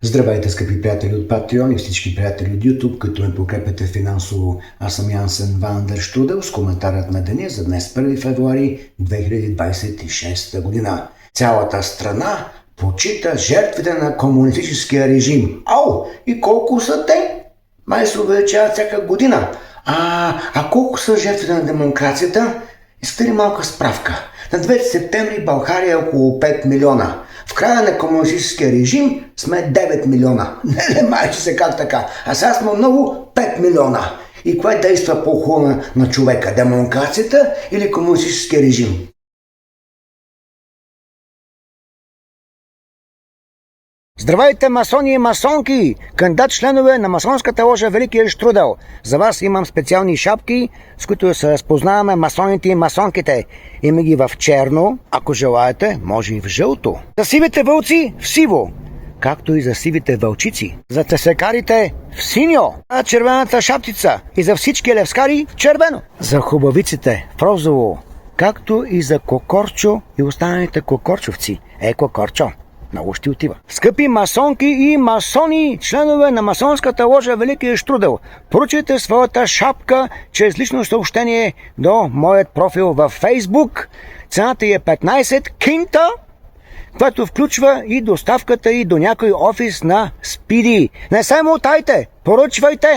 Здравейте, скъпи приятели от Patreon и всички приятели от YouTube, като ме подкрепяте финансово. Аз съм Янсен Ван дер Штрудел с коментарът на деня за днес 1 февруари 2026 година. Цялата страна почита жертвите на комунистическия режим. Ау! И колко са те? Май се увеличават всяка година. А колко са жертвите на демокрацията? Искате ли малка справка? На 9 септември България е около 5 милиона. В края на комунистическия режим сме 9 милиона. Не, майче се как така. А сега сме много 5 милиона. И кое действа по-хубаво на човека? Демокрацията или комунистическия режим? Здравейте, масони и масонки! Кандидат членове на масонската ложа Великия Штрудел. За вас имам специални шапки, с които се разпознаваме масоните и масонките. Има ги в черно, ако желаете, може и в жълто. За сивите вълци в сиво, както и за сивите вълчици. За тесекарите в синьо, а червената шапчица и за всички левскари в червено. За хубавиците в розово, както и за кокорчо и останалите кокорчовци. Кокорчо. Много ще отива. Скъпи масонки и масони, членове на масонската ложа Великия Штрудел, поръчайте своята шапка чрез лично съобщение до моят профил във Фейсбук. Цената е 15 кинта, което включва и доставката и до някой офис на Спиди. Не се мотайте, поръчвайте!